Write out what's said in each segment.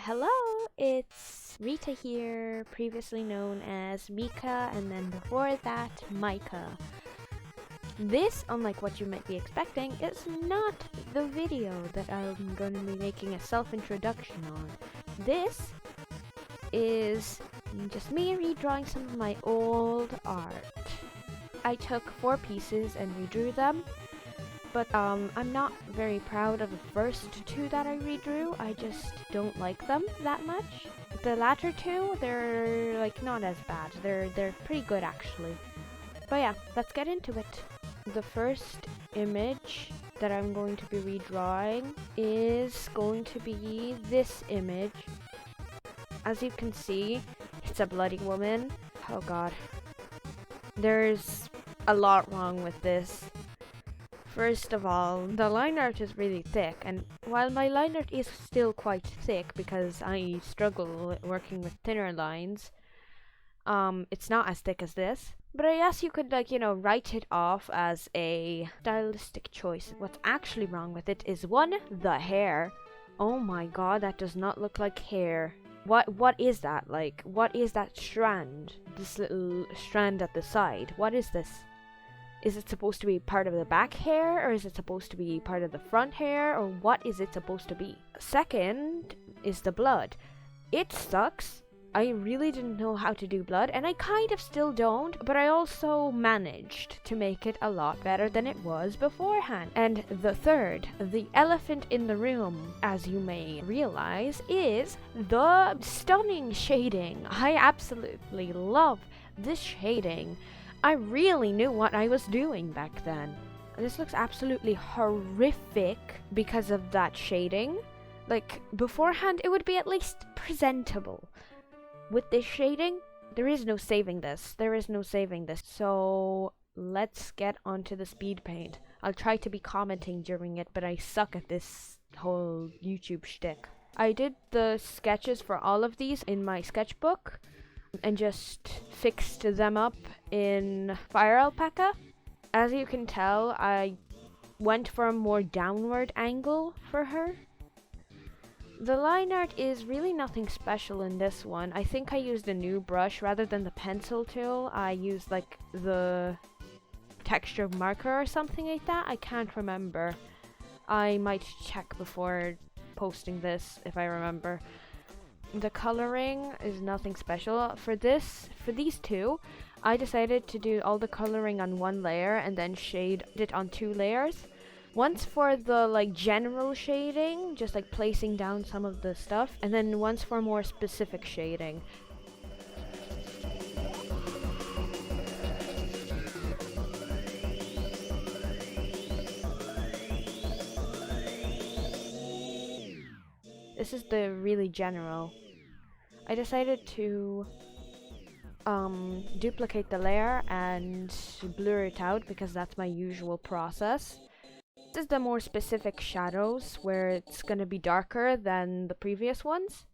Hello, it's Rita here, previously known as Mika, and then before that, Micah. This, unlike what you might be expecting, is not the video that I'm going to be making a self-introduction on. This is just me redrawing some of my old art. I took 4 pieces and redrew them. But I'm not very proud of the first 2 that I redrew. I just don't like them that much. The latter 2, they're like not as bad. They're pretty good actually. But yeah, let's get into it. The first image that I'm going to be redrawing is going to be this image. As you can see, it's a bloody woman. Oh god. There's a lot wrong with this. First of all, the line art is really thick, and while my line art is still quite thick because I struggle working with thinner lines, it's not as thick as this. But I guess you could, write it off as a stylistic choice. What's actually wrong with it is 1, the hair. Oh my god, that does not look like hair. What is that? Like, what is that strand? This little strand at the side. What is this? Is it supposed to be part of the back hair, or is it supposed to be part of the front hair, or what is it supposed to be? Second is the blood. It sucks. I really didn't know how to do blood, and I kind of still don't, but I also managed to make it a lot better than it was beforehand. And the third, the elephant in the room, as you may realize, is the stunning shading. I absolutely love this shading. I really knew what I was doing back then. This looks absolutely horrific because of that shading. Like, beforehand it would be at least presentable. With this shading, there is no saving this. There is no saving this. So, let's get onto the speed paint. I'll try to be commenting during it, but I suck at this whole YouTube shtick. I did the sketches for all of these in my sketchbook and just fixed them up in FireAlpaca. As you can tell, I went for a more downward angle for her. The line art is really nothing special in this one. I think I used a new brush rather than the pencil tool. I used like the texture marker or something like that. I can't remember. I might check before posting this if I remember. The coloring is nothing special. For these 2, I decided to do all the coloring on 1 layer and then shade it on 2 layers. Once for the general shading, just placing down some of the stuff, and then once for more specific shading. This is the really general. I decided to duplicate the layer and blur it out because that's my usual process. This is the more specific shadows where it's gonna be darker than the previous ones.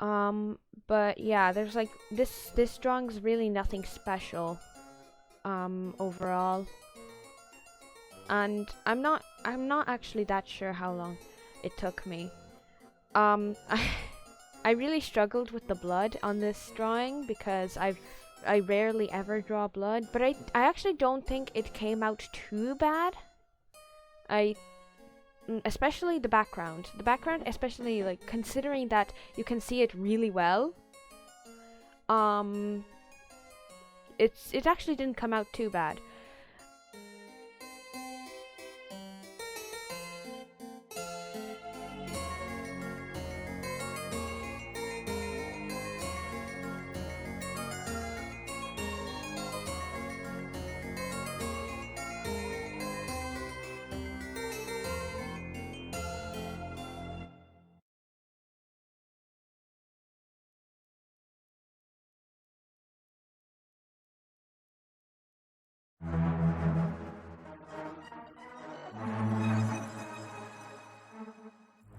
But yeah, there's this drawing's really nothing special overall. And I'm not actually that sure how long it took me. I really struggled with the blood on this drawing because I rarely ever draw blood, but I actually don't think it came out too bad. Especially the background. The background, especially considering that you can see it really well. It actually didn't come out too bad.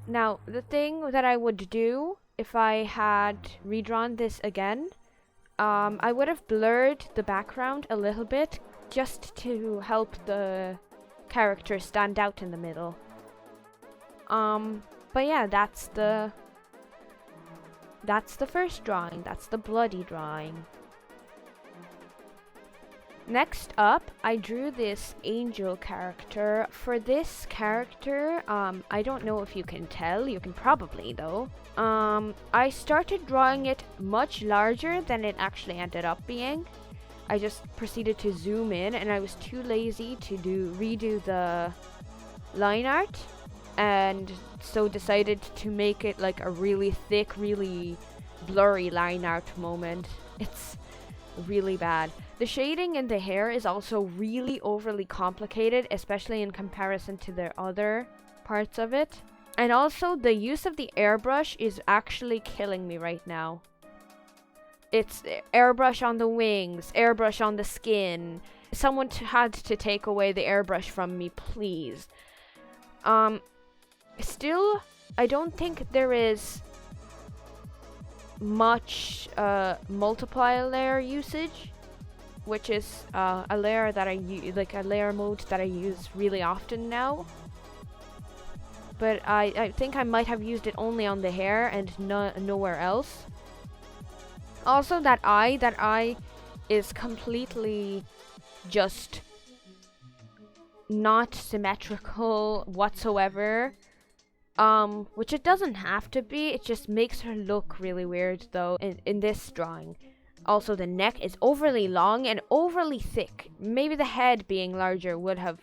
Now, the thing that I would do if I had redrawn this again, I would have blurred the background a little bit just to help the character stand out in the middle. But yeah, that's the That's the first drawing. That's the bloody drawing. Next up, I drew this angel character. For this character, I don't know if you can tell. You can probably, though. I started drawing it much larger than it actually ended up being. I just proceeded to zoom in, and I was too lazy to redo the line art, and so decided to make it like a really thick, really blurry line art moment. It's really bad. The shading in the hair is also really overly complicated, especially in comparison to the other parts of it. And also, the use of the airbrush is actually killing me right now. It's airbrush on the wings, airbrush on the skin. Someone had to take away the airbrush from me, please. Still, I don't think there is much multiply layer usage, which is a layer that I use, like a layer mode that I use really often now. But I think I might have used it only on the hair and nowhere else. Also, that eye is completely just not symmetrical whatsoever. Which it doesn't have to be, it just makes her look really weird though in this drawing. Also, the neck is overly long and overly thick. Maybe the head being larger would have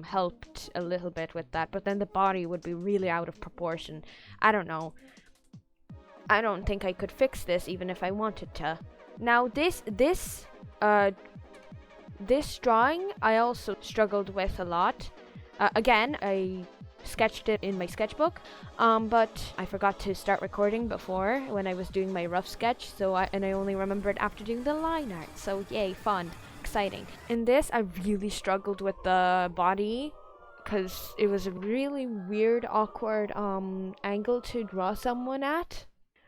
helped a little bit with that, but then the body would be really out of proportion. I don't know. I don't think I could fix this even if I wanted to. Now this drawing I also struggled with a lot. Again, I sketched it in my sketchbook, but I forgot to start recording before when I was doing my rough sketch, and I only remembered after doing the line art. So yay, fun, exciting. In this, I really struggled with the body because it was a really weird, awkward angle to draw someone at.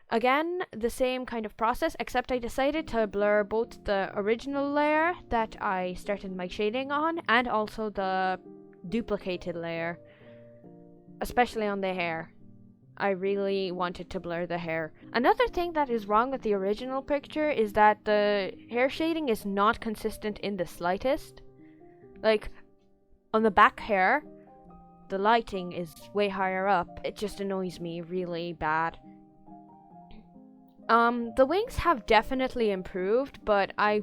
Again, the same kind of process, except I decided to blur both the original layer that I started my shading on and also the duplicated layer, especially on the hair. I really wanted to blur the hair. Another thing that is wrong with the original picture is that the hair shading is not consistent in the slightest. Like, on the back hair, the lighting is way higher up. It just annoys me really bad. The wings have definitely improved, but I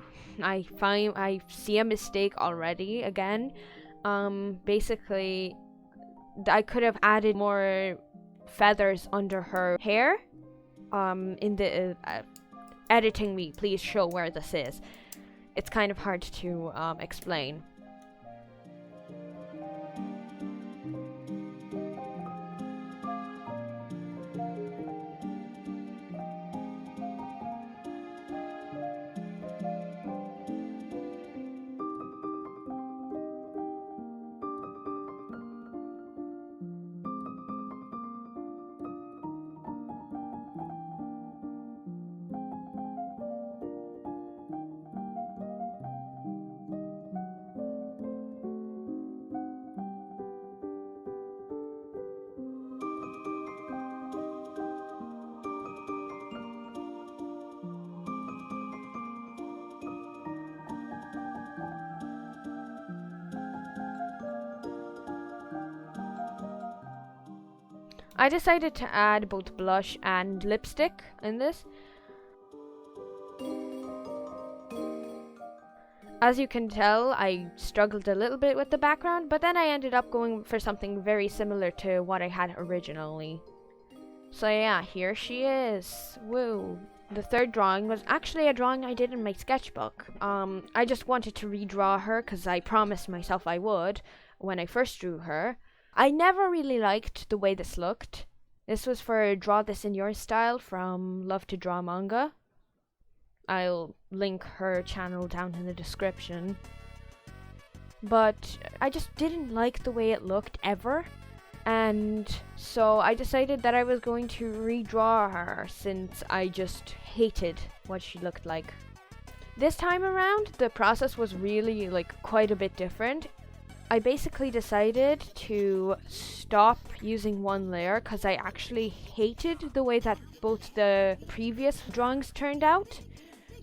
see a mistake already again. Basically, I could have added more feathers under her hair. In the editing me, please show where this is. It's kind of hard to explain. I decided to add both blush and lipstick in this. As you can tell, I struggled a little bit with the background, but then I ended up going for something very similar to what I had originally. So yeah, here she is. Woo! The third drawing was actually a drawing I did in my sketchbook. I just wanted to redraw her because I promised myself I would when I first drew her. I never really liked the way this looked. This was for Draw This in Your Style from Love to Draw Manga. I'll link her channel down in the description. But I just didn't like the way it looked ever. And so I decided that I was going to redraw her since I just hated what she looked like. This time around, the process was really quite a bit different. I basically decided to stop using one layer because I actually hated the way that both the previous drawings turned out.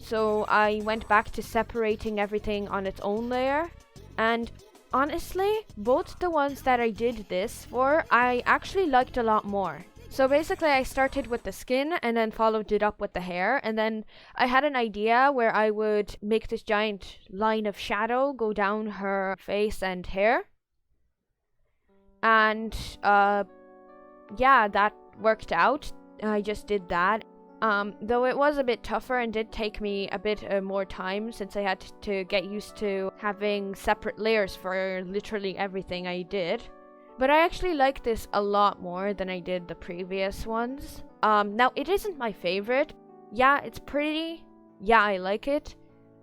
So I went back to separating everything on its own layer. And honestly, both the ones that I did this for, I actually liked a lot more. So basically I started with the skin and then followed it up with the hair, and then I had an idea where I would make this giant line of shadow go down her face and hair. And yeah, that worked out. I just did that. Though it was a bit tougher and did take me a bit more time since I had to get used to having separate layers for literally everything I did. But I actually like this a lot more than I did the previous ones. Now, it isn't my favorite. Yeah, it's pretty. Yeah, I like it.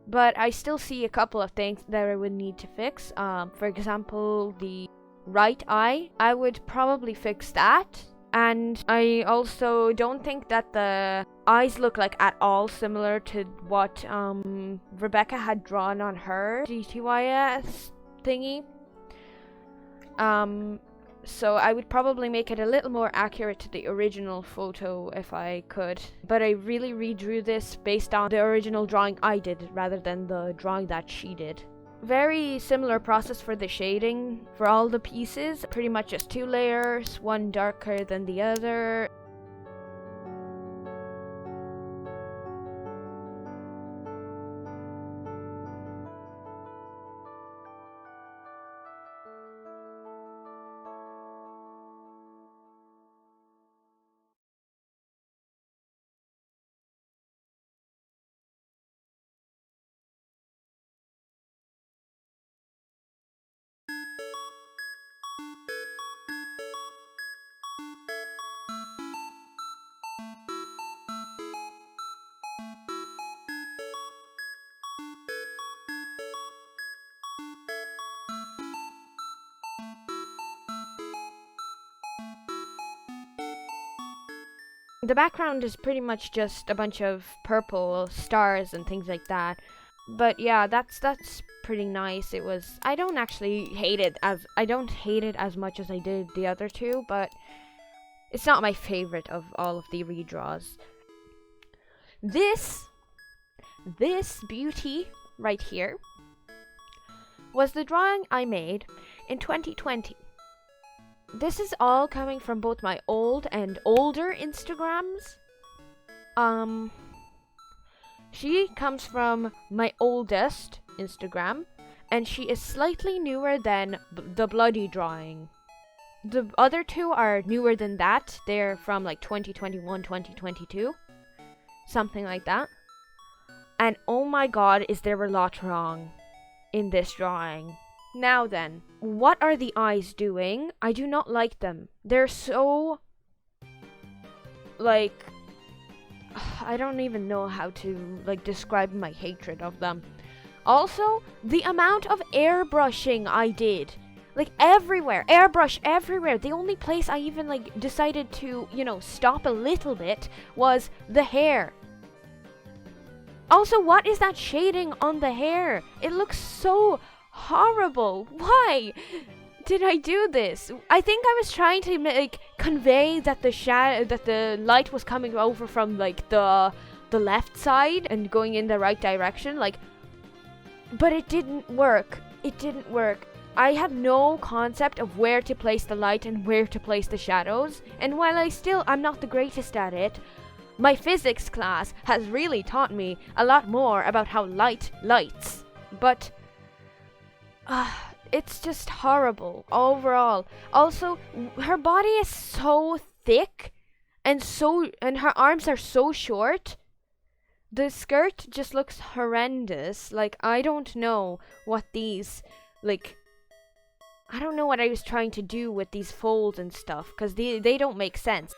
But I still see a couple of things that I would need to fix. For example, the right eye. I would probably fix that. And I also don't think that the eyes look like at all similar to what Rebecca had drawn on her DTYS thingy. So I would probably make it a little more accurate to the original photo if I could. But I really redrew this based on the original drawing I did rather than the drawing that she did. Very similar process for the shading for all the pieces. Pretty much just 2 layers, one darker than the other. The background is pretty much just a bunch of purple stars and things like that. But yeah, that's pretty nice. I don't hate it as much as I did the other two, but it's not my favorite of all of the redraws. This beauty right here was the drawing I made in 2020. This is all coming from both my old and older Instagrams. She comes from my oldest Instagram, and she is slightly newer than the bloody drawing. The other two are newer than that. They're from like 2021, 2022. Something like that. And oh my god, is there a lot wrong in this drawing. Now then, what are the eyes doing? I do not like them. They're so... like... I don't even know how to describe my hatred of them. Also, the amount of airbrushing I did. Everywhere. Airbrush everywhere. The only place I even decided to, stop a little bit was the hair. Also, what is that shading on the hair? It looks so... horrible. Why did I do this? I think I was trying to convey that the light was coming over from the left side and going in the right direction, but it didn't work. I had no concept of where to place the light and where to place the shadows, and while I'm not the greatest at it, my physics class has really taught me a lot more about how light lights. But it's just horrible overall. Also, her body is so thick and her arms are so short. The skirt just looks horrendous. I don't know what these I don't know what I was trying to do with these folds and stuff, because they don't make sense.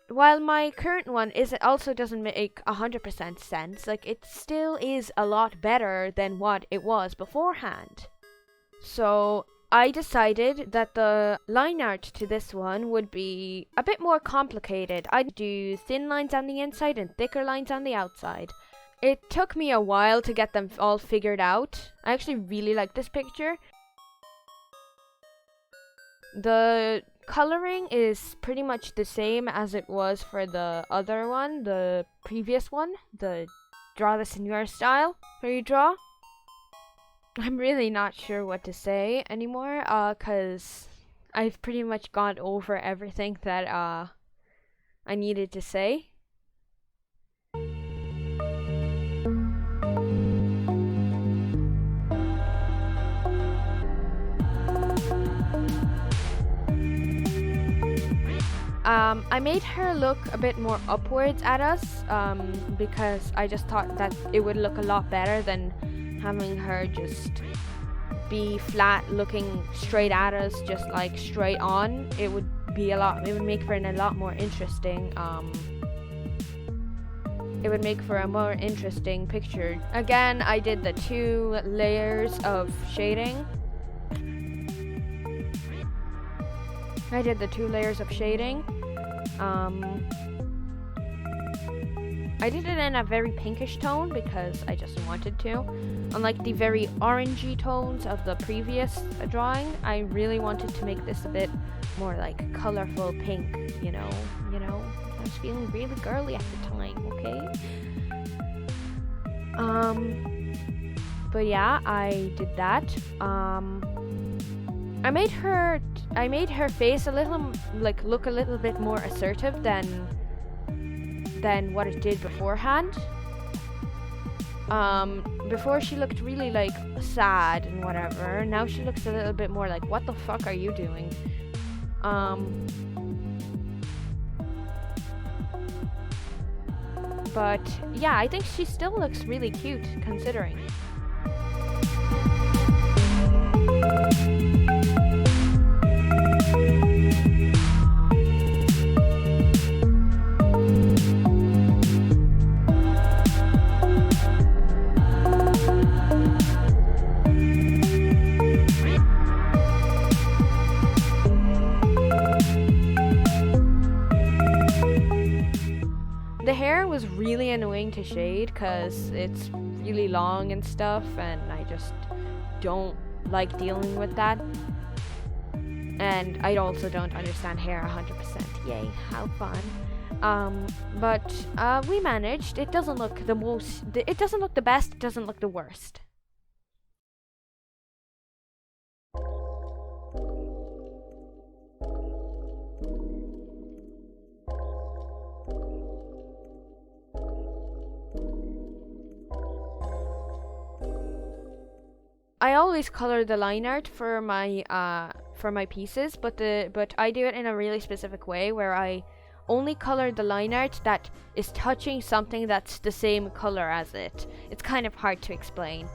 While my current one also doesn't make 100% sense, it still is a lot better than what it was beforehand. So I decided that the line art to this one would be a bit more complicated. I'd do thin lines on the inside and thicker lines on the outside. It took me a while to get them all figured out. I actually really like this picture. The coloring is pretty much the same as it was for the other one, the previous one, the draw this in your style redraw. I'm really not sure what to say anymore, cause I've pretty much gone over everything that I needed to say. I made her look a bit more upwards at us, because I just thought that it would look a lot better than having her just be flat looking straight at us, just like straight on. It would make for a lot more interesting, it would make for a more interesting picture. Again, I did the 2 layers of shading. I did it in a very pinkish tone because I just wanted to. Unlike the very orangey tones of the previous drawing, I really wanted to make this a bit more like colorful pink, you know. I was feeling really girly at the time, okay? But yeah, I did that. I made her face a little look a little bit more assertive than what it did beforehand. Before she looked really like sad and whatever. Now she looks a little bit more like, what the fuck are you doing? But yeah, I think she still looks really cute considering. The hair was really annoying to shade because it's really long and stuff, and I just don't like dealing with that. And I also don't understand hair 100%. Yay, how fun. But we managed. It doesn't look the best, it doesn't look the worst. I always color the line art for my pieces, but I do it in a really specific way where I only color the line art that is touching something that's the same color as it. It's kind of hard to explain.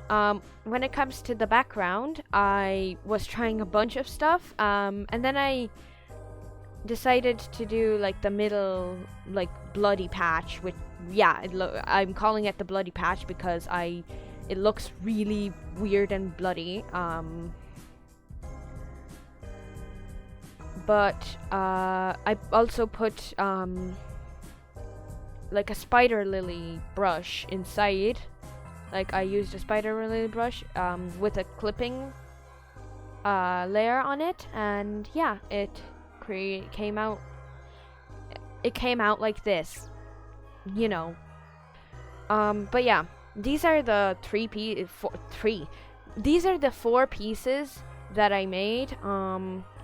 When it comes to the background, I was trying a bunch of stuff, and then I decided to do like the middle, like bloody patch, which I'm calling it the bloody patch because it looks really weird and bloody. But I also put like a spider lily brush inside. Like I used a spider lily brush with a clipping layer on it, and yeah, it came out like this, you know. But yeah, these are the these are the 4 pieces that I made.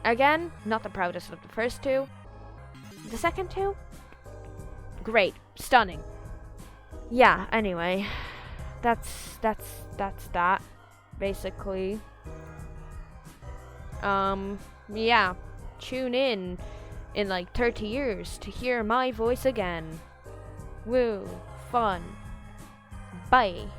Again, not the proudest of the first 2. The second 2, great, stunning. Yeah, anyway, that's that basically. Yeah, tune in like 30 years to hear my voice again. Woo, fun. Bye.